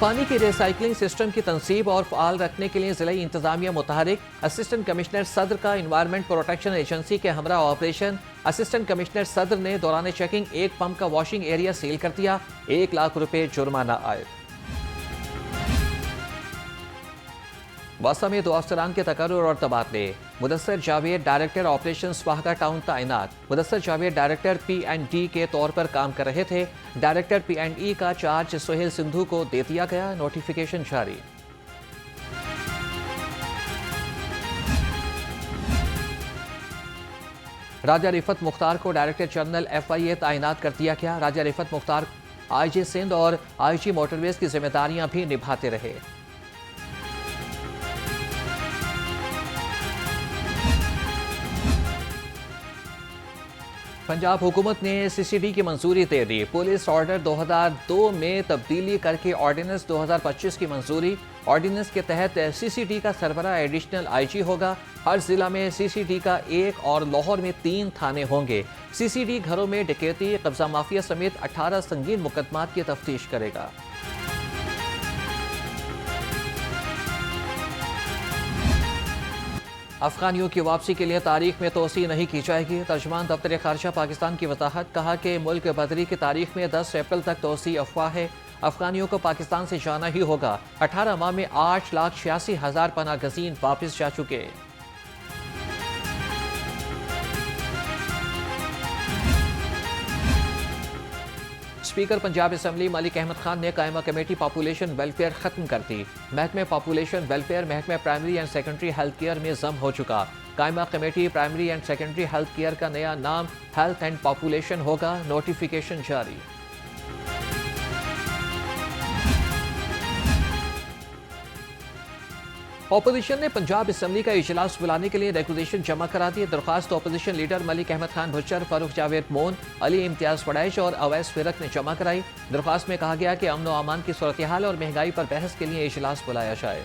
پانی کی recycling system کی تنصیب اور فعال رکھنے کے لیے ضلعی انتظامیہ متحرک، اسسٹنٹ کمشنر صدر کا انوائرمنٹ پروٹیکشن ایجنسی کے ہمراہ آپریشن۔ اسسٹنٹ کمشنر صدر نے دوران چیکنگ ایک پمپ کا واشنگ ایریا سیل کر دیا، 1 لاکھ روپے جرمانہ عائد۔ واسطہ میں 2 افسران کے تقرر اور تبادلے۔ مدثر جاوید ڈائریکٹر آپریشن سواہگہ ٹاؤن تعینات۔ مدثر جاوید ڈائریکٹر P&D کے طور پر کام کر رہے تھے۔ ڈائریکٹر P&E کا چارج سہیل سندھو کو دے دیا گیا، نوٹیفیکیشن جاری۔ راجہ رفعت مختار کو ڈائریکٹر جنرل FIA تعینات کر دیا گیا۔ راجہ رفعت مختار IG سندھ اور IG موٹر ویز کی ذمہ داریاں بھی نبھاتے رہے۔ پنجاب حکومت نے CCD کی منظوری دے دی۔ پولیس آرڈر 2002 میں تبدیلی کر کے آرڈیننس 2025 کی منظوری۔ آرڈیننس کے تحت CCD کا سربراہ ایڈیشنل IG ہوگا۔ ہر ضلع میں CCD کا 1 اور لاہور میں 3 تھانے ہوں گے۔ CCD گھروں میں ڈکیتی، قبضہ مافیا سمیت 18 سنگین مقدمات کی تفتیش کرے گا۔ افغانیوں کی واپسی کے لیے تاریخ میں توسیع نہیں کی جائے گی۔ ترجمان دفتر خارجہ پاکستان کی وضاحت، کہا کہ ملک بدری کی تاریخ میں 10 اپریل تک توسیع افواہ ہے۔ افغانیوں کو پاکستان سے جانا ہی ہوگا۔ 18 ماہ میں 8,86,000 پناہ گزین واپس جا چکے۔ اسپیکر پنجاب اسمبلی ملک احمد خان نے قائمہ کمیٹی پاپولیشن ویلفیئر ختم کر دی۔ محکمہ پاپولیشن ویلفیئر محکمہ primary and secondary health care میں ضم ہو چکا۔ قائمہ committee primary and secondary health care کا نیا نام ہیلتھ اینڈ پاپولیشن ہوگا، نوٹیفیکیشن جاری۔ اپوزیشن نے پنجاب اسمبلی کا اجلاس بلانے کے لیے ریکوزیشن جمع کرا دی۔ درخواست اپوزیشن لیڈر ملک احمد خان بھچر، فاروق جاوید مون، علی امتیاز وڑائچ اور اویس فرق نے جمع کرائی۔ درخواست میں کہا گیا کہ امن و امان کی صورتحال اور مہنگائی پر بحث کے لیے اجلاس بلایا جائے۔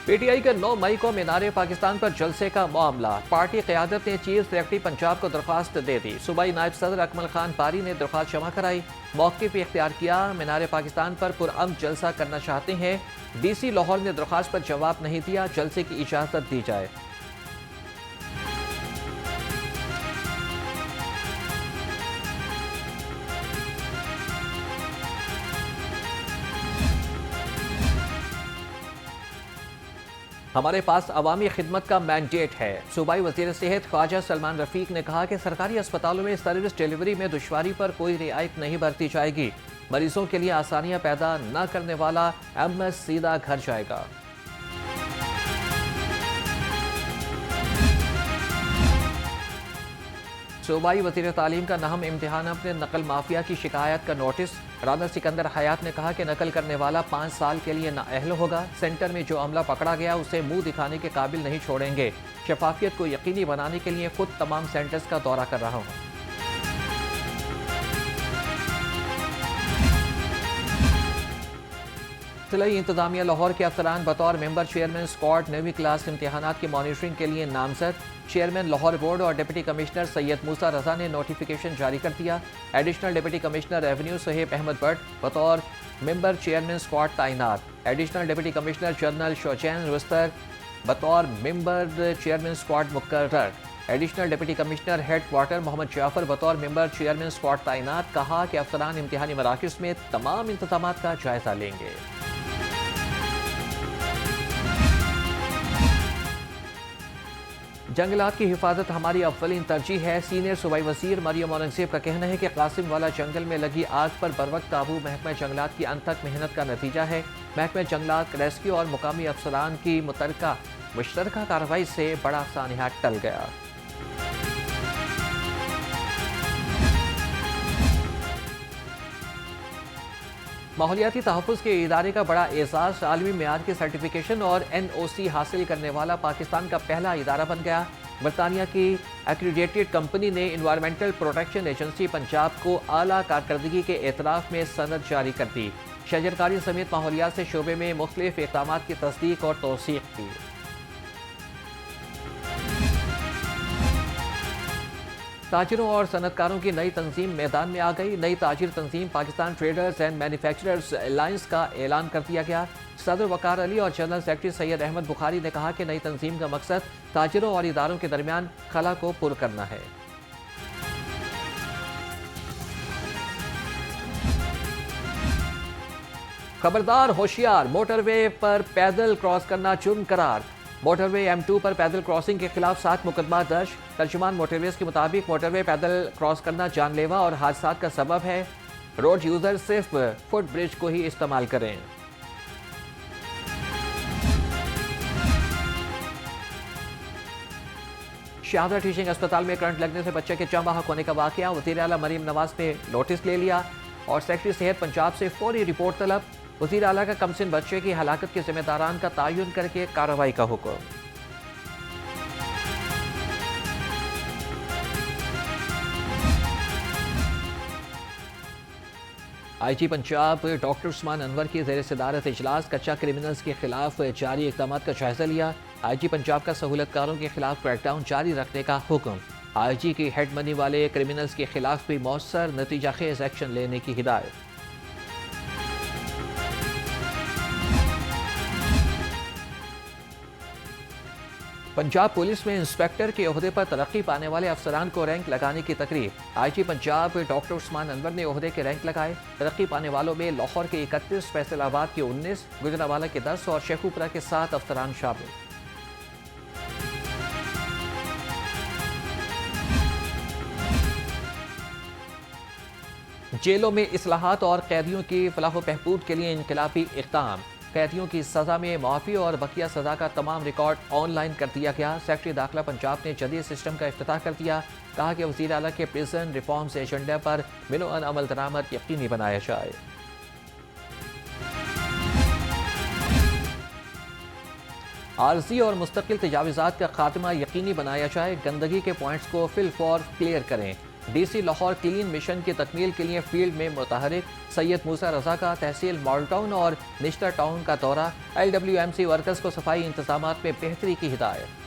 PTI کا 9 مئی کو مینار پاکستان پر جلسے کا معاملہ۔ پارٹی قیادت نے چیف سیکرٹری پنجاب کو درخواست دے دی۔ صوبائی نائب صدر اکمل خان پاری نے درخواست جمع کرائی، موقف اختیار کیا۔ مینار پاکستان پر پرامن جلسہ کرنا چاہتے ہیں۔ DC لاہور نے درخواست پر جواب نہیں دیا، جلسے کی اجازت دی جائے۔ ہمارے پاس عوامی خدمت کا مینڈیٹ ہے۔ صوبائی وزیر صحت خواجہ سلمان رفیق نے کہا کہ سرکاری اسپتالوں میں سروس ڈیلیوری میں دشواری پر کوئی رعایت نہیں برتی جائے گی۔ مریضوں کے لیے آسانیاں پیدا نہ کرنے والا MS سیدھا گھر جائے گا۔ صوبائی وزیر تعلیم کا نہم امتحان میں نقل مافیا کی شکایت کا نوٹس۔ رانا سکندر حیات نے کہا کہ نقل کرنے والا 5 سال کے لیے نااہل ہوگا۔ سینٹر میں جو عملہ پکڑا گیا اسے منہ دکھانے کے قابل نہیں چھوڑیں گے۔ شفافیت کو یقینی بنانے کے لیے خود تمام سینٹرز کا دورہ کر رہا ہوں۔ ضلعی انتظامیہ لاہور کے افسران بطور ممبر چیئرمین اسکواڈ 9ویں کلاس امتحانات کی مانیٹرنگ کے لیے نامزد۔ چیئرمین لاہور بورڈ اور ڈپٹی کمشنر سید موسیٰ رضا نے نوٹیفیکیشن جاری کر دیا۔ Additional deputy commissioner revenue Suhaib Ahmed Butt بطور ممبر چیئرمین اسکواڈ تعینات۔ ایڈیشنل ڈپٹی کمشنر جنرل شوچین رستر بطور ممبر چیئرمین اسکواڈ مقرر۔ Additional deputy commissioner head quarter Muhammad Jafar بطور ممبر چیئرمین اسکواڈ تعینات۔ کہا کہ افسران امتحانی مراکز میں تمام انتظامات کا جائزہ لیں گے۔ جنگلات کی حفاظت ہماری اولین ترجیح ہے۔ سینئر صوبائی وزیر مریم اورنگزیب کا کہنا ہے کہ قاسم والا جنگل میں لگی آگ پر بروقت قابو محکمہ جنگلات کی انتھک محنت کا نتیجہ ہے۔ محکمہ جنگلات ریسکیو اور مقامی افسران کی مشترکہ کارروائی سے بڑا سانحہ ٹل گیا۔ ماحولیاتی تحفظ کے ادارے کا بڑا اعزاز، عالمی معیار کی سرٹیفیکیشن اور NOC حاصل کرنے والا پاکستان کا پہلا ادارہ بن گیا۔ برطانیہ کی ایکریڈیٹڈ کمپنی نے انوائرمنٹل پروٹیکشن ایجنسی پنجاب کو اعلیٰ کارکردگی کے اعتراف میں سند جاری کر دی۔ شجرکاری سمیت ماحولیات سے شعبے میں مختلف اقدامات کی تصدیق اور توثیق کی۔ تاجروں اور صنعت کاروں کی نئی تنظیم میدان میں آ گئی. نئی تاجر تنظیم Pakistan traders and manufacturers alliance کا اعلان کر دیا گیا. صدر وقار علی اور جنرل سیکرٹری سید احمد بخاری نے کہا کہ نئی تنظیم کا مقصد تاجروں اور اداروں کے درمیان خلا کو پر کرنا ہے. خبردار ہوشیار، موٹر وے پر پیدل کراس کرنا جرم قرار. موٹر وے M2 پر پیدل کراسنگ کے خلاف 7 مقدمات درج. ترجمان موٹر ویز کے مطابق موٹر وے پیدل کراس کرنا جان لیوا اور حادثات کا سبب ہے. روڈ یوزر صرف فٹ برج کو ہی استعمال کریں. شہادہ ٹیچنگ اسپتال میں کرنٹ لگنے سے بچے کے 4 ماہ ہونے کا واقعہ. وزیر اعلیٰ مریم نواز نے نوٹس لے لیا اور سیکرٹری صحت پنجاب سے فوری رپورٹ طلب. وزیر اعلیٰ کا کمسن بچے کی ہلاکت کے ذمہ داران کا تعین کر کے کارروائی کا حکم. آئی جی پنجاب ڈاکٹر عثمان انور کی زیر صدارت اجلاس. کچا کرمنلز کے خلاف جاری اقدامات کا جائزہ لیا. آئی جی پنجاب کا سہولت کاروں کے خلاف کریک ڈاؤن جاری رکھنے کا حکم. آئی جی کی ہیڈ منی والے کرمنلز کے خلاف بھی مؤثر نتیجہ خیز ایکشن لینے کی ہدایت. پنجاب پولیس میں انسپیکٹر کے عہدے پر ترقی پانے والے افسران کو رینک لگانے کی تقریب. آئی جی پنجاب ڈاکٹر عثمان انور نے عہدے کے رینک لگائے. ترقی پانے والوں میں لاہور کے 31، فیصل آباد کے 19، گجرانوالہ کے 10 اور شیخوپورہ کے 7 افسران شامل. جیلوں میں اصلاحات اور قیدیوں کی فلاح و بہبود کے لیے انقلابی اقدام. قیدیوں کی سزا میں معافی اور بقیہ سزا کا تمام ریکارڈ آن لائن کر دیا گیا. سیکرٹری داخلہ پنجاب نے جدید سسٹم کا افتتاح کر دیا. کہا کہ وزیر اعلیٰ کے پریزن ریفارمز ایجنڈے پر منوعن عمل درآمد یقینی بنایا جائے. عارضی اور مستقل تجاوزات کا خاتمہ یقینی بنایا جائے. گندگی کے پوائنٹس کو فل فور کلیئر کریں. D C Lahore clean mission کی تکمیل کے لیے فیلڈ میں متحرک. سید موسیٰ رضا کا تحصیل مال ٹاؤن اور نشتر ٹاؤن کا دورہ. LWMC ورکرز کو صفائی انتظامات میں بہتری کی ہدایت.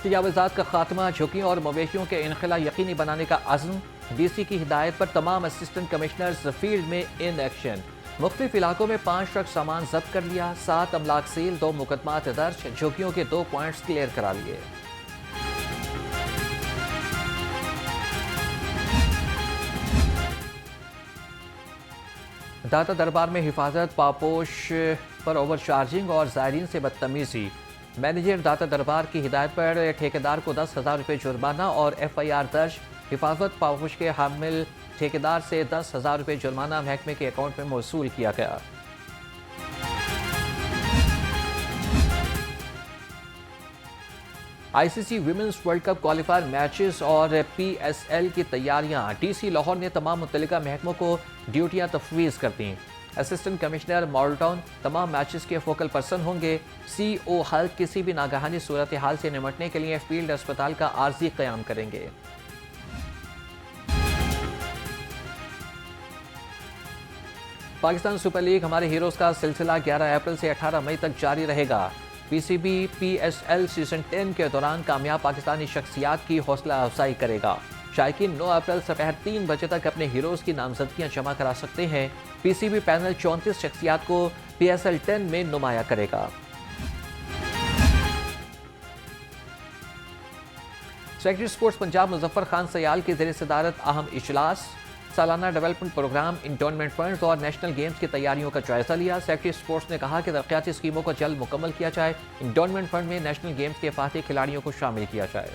تجاوزات کا خاتمہ، جھکیوں اور مویشیوں کے انخلا یقینی بنانے کا عزم. ڈی سی کی ہدایت پر تمام اسسٹنٹ کمشنرز فیلڈ میں ان ایکشن. مختلف علاقوں میں 5 ٹرک سامان ضبط کر لیا. 7 املاک سیل، 2 مقدمات درج. جھکیوں کے 2 پوائنٹس کلیئر کرا لیے. داتا دربار میں حفاظت، پاپوش پر اوور چارجنگ اور زائرین سے بدتمیزی. مینیجر داتا دربار کی ہدایت پر ٹھیکیدار کو 10,000 روپے جرمانہ اور FIR درج. حفاظت پاپوش کے حامل ٹھیکیدار سے 10,000 روپے جرمانہ محکمے کے اکاؤنٹ میں موصول کیا گیا. ICC women's world cup qualifier matches اور PSL کی تیاریاں. ڈی سی لاہور نے تمام متعلقہ محکموں کو ڈیوٹیاں تفویض کر دیں. اسسٹنٹ کمشنر ماڈل ٹاؤن تمام میچز کے فوکل پرسن ہوں گے. CO ہیلتھ کسی بھی ناگہانی صورتحال سے نمٹنے کے لیے فیلڈ اسپتال کا عارضی قیام کریں گے. پاکستان سپر لیگ ہمارے ہیروز کا سلسلہ 11 اپریل سے 18 مئی تک جاری رہے گا. PCB PSL سیزن 10 کے دوران کامیاب پاکستانی شخصیات کی حوصلہ افزائی کرے گا. شائقین 9 اپریل دوپہر 3 بجے تک اپنے ہیروز کی نامزدگیاں جمع کرا سکتے ہیں. PCB پینل 34 شخصیات کو PSL 10 میں نمایاں کرے گا. سیکرٹری اسپورٹس پنجاب مظفر خان سیال کی زیر صدارت اہم اجلاس. سالانہ ڈیولپمنٹ پروگرام، انٹونمنٹ فنڈز اور نیشنل گیمز کی تیاریوں کا جائزہ لیا. سیکرٹری اسپورٹس نے کہا کہ ترقیاتی اسکیموں کو جلد مکمل کیا جائے. انٹونمنٹ فنڈ میں نیشنل گیمز کے فاتح کھلاڑیوں کو شامل کیا جائے.